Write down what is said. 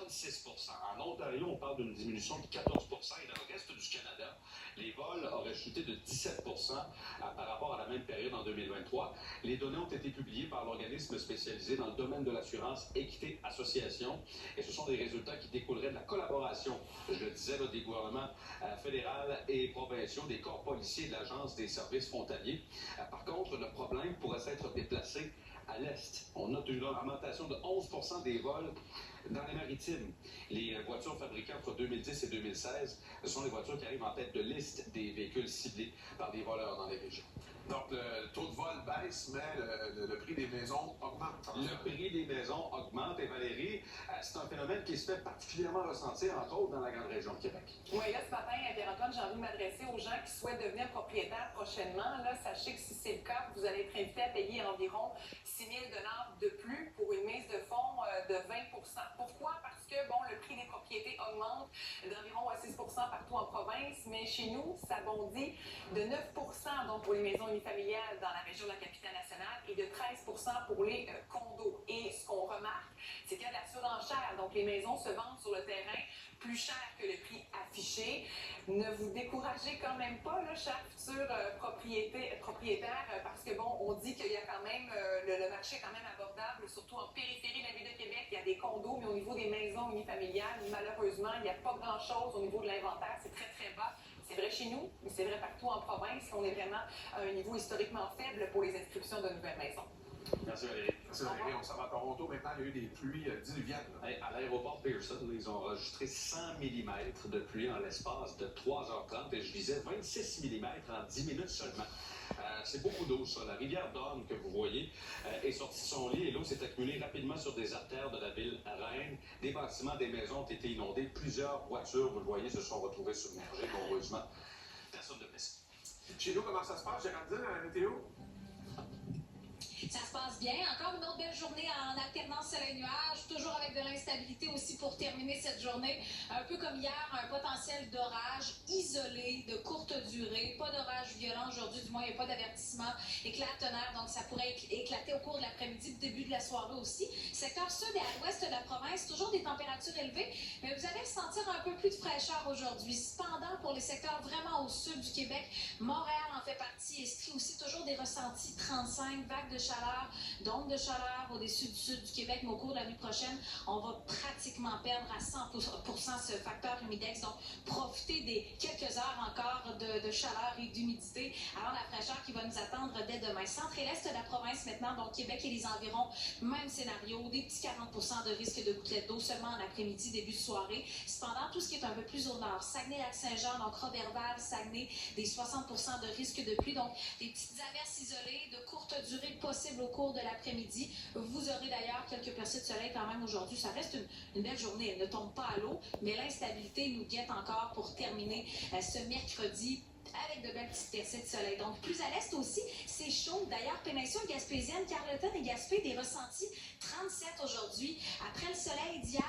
36 En Ontario, on parle d'une diminution de 14 et dans le reste du Canada, les vols auraient chuté de 17 par rapport à la même période en 2023. Les données ont été publiées par l'organisme spécialisé dans le domaine de l'assurance Équité Association et ce sont des résultats qui découleraient de la collaboration, je le disais, là, des gouvernements fédéral et provinciaux, des corps policiers et de l'Agence des services frontaliers. Par contre, le problème pourrait s'être déplacé à l'est. On note une augmentation de 11 des vols dans les maritimes. Les voitures fabriquées entre 2010 et 2016 sont les voitures qui arrivent en tête de liste des véhicules ciblés par des voleurs dans les régions. Donc, le taux de vol baisse, mais le prix des maisons augmente. Le prix des maisons augmente. Et Valérie, c'est un phénomène qui se fait particulièrement ressentir, entre autres, dans la grande région de Québec. Oui, là, ce matin, Pierre-Antoine, j'ai envie de m'adresser aux gens qui souhaitent devenir propriétaires prochainement. Là, sachez que si c'est le cas, vous allez être invité à payer environ 6 000 $ de plus pour une mise de fonds de 20 Pourquoi? Parce que, bon, le prix des propriétés augmente d'environ 6 partout en province, mais chez nous, ça bondit de 9 donc pour les maisons unifamiliales dans la région de la capitale nationale et de 13 pour les condos. Et ce qu'on remarque, c'est qu'il y a de la surenchère. Donc, les maisons se vendent sur le terrain plus cher que le prix affiché. Ne vous découragez quand même pas, là, chers futurs propriétaires, parce que, bon, on dit qu'il y a quand même, le marché est quand même abordable, surtout en périphérie de la ville de Québec. Il y a des condos, mais au niveau des maisons unifamiliales, malheureusement, il n'y a pas grand-chose au niveau de l'inventaire. C'est très, très bas. C'est vrai chez nous, mais c'est vrai partout en province. On est vraiment à un niveau historiquement faible pour les inscriptions de nouvelles maisons. Merci Valérie. Merci Valérie. On s'en va à Toronto. Maintenant, il y a eu des pluies diluviennes. À l'aéroport Pearson, ils ont enregistré 100 mm de pluie en l'espace de 3h30 et je disais 26 mm en 10 minutes seulement. C'est beaucoup d'eau, ça. La rivière Don, que vous voyez, est sortie de son lit et l'eau s'est accumulée rapidement sur des artères de la ville Reine. Des bâtiments, des maisons ont été inondés. Plusieurs voitures, vous le voyez, se sont retrouvées submergées. Heureusement, personne de blessé. Chez nous, comment ça se passe, Géraldine, à la météo? Ça se passe bien. Encore une autre belle journée en alternance soleil-nuage, toujours avec de l'instabilité aussi pour terminer cette journée. Un peu comme hier, un potentiel d'orage isolé, de courte durée. Pas d'orage violent aujourd'hui, du moins, il n'y a pas d'avertissement éclat-tonnerre, donc ça pourrait éclater au cours de l'après-midi, du début de la soirée aussi. Secteur sud et à l'ouest de la province, toujours des températures élevées, mais vous allez sentir un peu plus de fraîcheur aujourd'hui. Cependant, pour les secteurs vraiment au sud du Québec, Montréal en fait partie, et aussi toujours des ressentis 35, vagues de chaleur, d'ondes de chaleur au-dessus du sud du Québec, mais au cours de la nuit prochaine, on va pratiquement perdre à 100% ce facteur humidex. Donc, profitez des quelques heures encore de chaleur et d'humidité avant la fraîcheur qui va nous attendre dès demain. Centre et l'est de la province maintenant, donc Québec et les environs, même scénario, des petits 40% de risque de gouttelettes d'eau seulement en après-midi, début de soirée. Cependant, tout ce qui est un peu plus au nord, Saguenay-Lac-Saint-Jean, donc Roberval, Saguenay, des 60% de risque de pluie, donc des petites averses isolées de courte durée possible au cours de l'après-midi. Vous aurez d'ailleurs quelques percées de soleil quand même aujourd'hui. Ça reste une belle journée. Elle ne tombe pas à l'eau, mais l'instabilité nous guette encore pour terminer ce mercredi avec de belles petites percées de soleil. Donc, plus à l'est aussi, c'est chaud. D'ailleurs, péninsule gaspésienne, Carleton et Gaspé, des ressentis 37 aujourd'hui. Après le soleil d'hier,